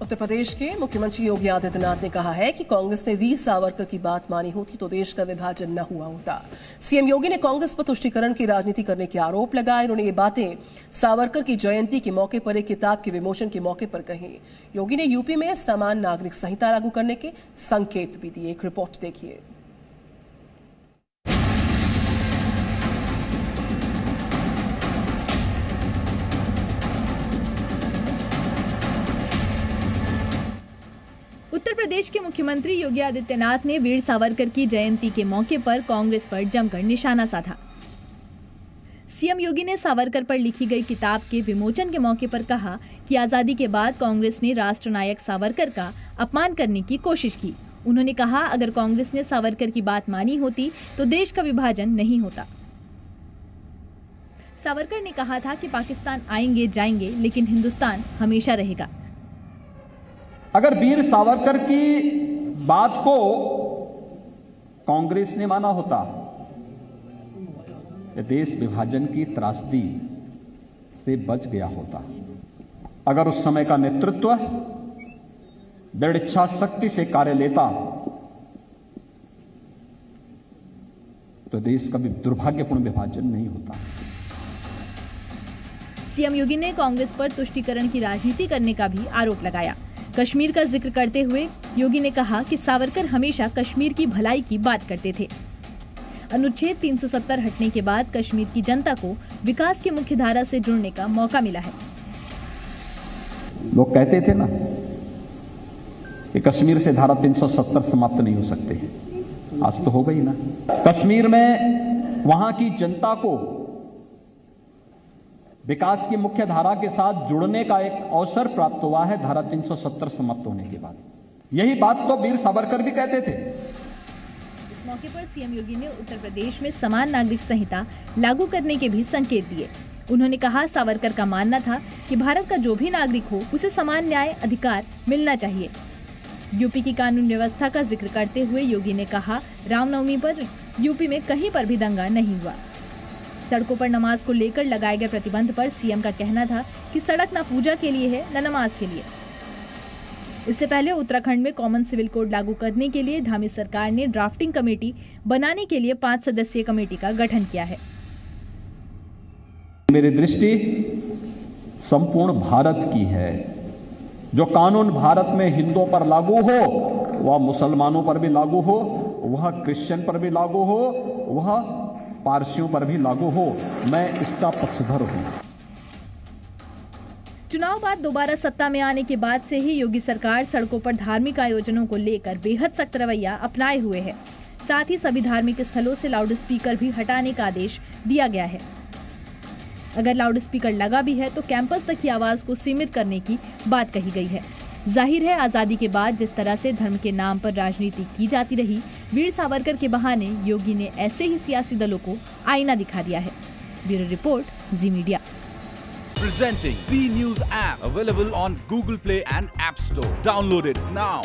उत्तर प्रदेश के मुख्यमंत्री योगी आदित्यनाथ ने कहा है कि कांग्रेस ने वीर सावरकर की बात मानी होती तो देश का विभाजन न हुआ होता। सीएम योगी ने कांग्रेस पर तुष्टीकरण की राजनीति करने के आरोप लगाए। उन्होंने ये बातें सावरकर की जयंती के मौके पर एक किताब के विमोचन के मौके पर कही। योगी ने यूपी में समान नागरिक संहिता लागू करने के संकेत भी दिए। एक रिपोर्ट देखिए। उत्तर प्रदेश के मुख्यमंत्री योगी आदित्यनाथ ने वीर सावरकर की जयंती के मौके पर कांग्रेस पर जमकर निशाना साधा। सीएम योगी ने सावरकर पर लिखी गई किताब के विमोचन के मौके पर कहा कि आजादी के बाद कांग्रेस ने राष्ट्र नायक सावरकर का अपमान करने की कोशिश की। उन्होंने कहा, अगर कांग्रेस ने सावरकर की बात मानी होती तो देश का विभाजन नहीं होता। सावरकर ने कहा था कि पाकिस्तान आएंगे जाएंगे लेकिन हिंदुस्तान हमेशा रहेगा। अगर वीर सावरकर की बात को कांग्रेस ने माना होता तो देश विभाजन की त्रासदी से बच गया होता। अगर उस समय का नेतृत्व दृढ़ इच्छा शक्ति से कार्य लेता तो देश का भी दुर्भाग्यपूर्ण विभाजन नहीं होता। सीएम योगी ने कांग्रेस पर तुष्टीकरण की राजनीति करने का भी आरोप लगाया। कश्मीर का जिक्र करते हुए योगी ने कहा कि सावरकर हमेशा कश्मीर की भलाई की बात करते थे। अनुच्छेद 370 हटने के बाद कश्मीर की जनता को विकास की मुख्य धारा से जुड़ने का मौका मिला है। लोग कहते थे ना कि कश्मीर से धारा 370 समाप्त नहीं हो सकते, आज तो हो गई ना। कश्मीर में वहां की जनता को विकास की मुख्य धारा के साथ जुड़ने का एक अवसर प्राप्त हुआ है धारा 370 समाप्त होने के बाद। यही बात तो वीर सावरकर भी कहते थे। इस मौके पर सीएम योगी ने उत्तर प्रदेश में समान नागरिक संहिता लागू करने के भी संकेत दिए। उन्होंने कहा, सावरकर का मानना था कि भारत का जो भी नागरिक हो उसे समान न्याय अधिकार मिलना चाहिए। यूपी की कानून व्यवस्था का जिक्र करते हुए योगी ने कहा, रामनवमी पर यूपी में कहीं पर भी दंगा नहीं हुआ। सड़कों पर नमाज को लेकर लगाए गए प्रतिबंध पर सीएम का कहना था कि सड़क न पूजा के लिए है न नमाज के लिए। इससे पहले उत्तराखंड में कॉमन सिविल कोड लागू करने के लिए धामी सरकार ने ड्राफ्टिंग कमेटी बनाने के लिए 5 सदस्यीय कमेटी का गठन किया है। मेरी दृष्टि संपूर्ण भारत की है। जो कानून भारत में हिंदुओं पर लागू हो वह मुसलमानों पर भी लागू हो, वह क्रिश्चियन पर भी लागू हो, वह पारसियों पर भी लागू हो। मैं इसका पक्षधर हूं। चुनाव बाद दोबारा सत्ता में आने के बाद से ही योगी सरकार सड़कों पर धार्मिक आयोजनों को लेकर बेहद सख्त रवैया अपनाए हुए है। साथ ही सभी धार्मिक स्थलों से लाउड स्पीकर भी हटाने का आदेश दिया गया है। अगर लाउड स्पीकर लगा भी है तो कैंपस तक की आवाज को सीमित करने की बात कही गई है। जाहिर है, आजादी के बाद जिस तरह से धर्म के नाम पर राजनीति की जाती रही, वीर सावरकर के बहाने योगी ने ऐसे ही सियासी दलों को आईना दिखा दिया है। Bureau report, ji media. Presenting B News app available on Google Play and App Store. Download it now.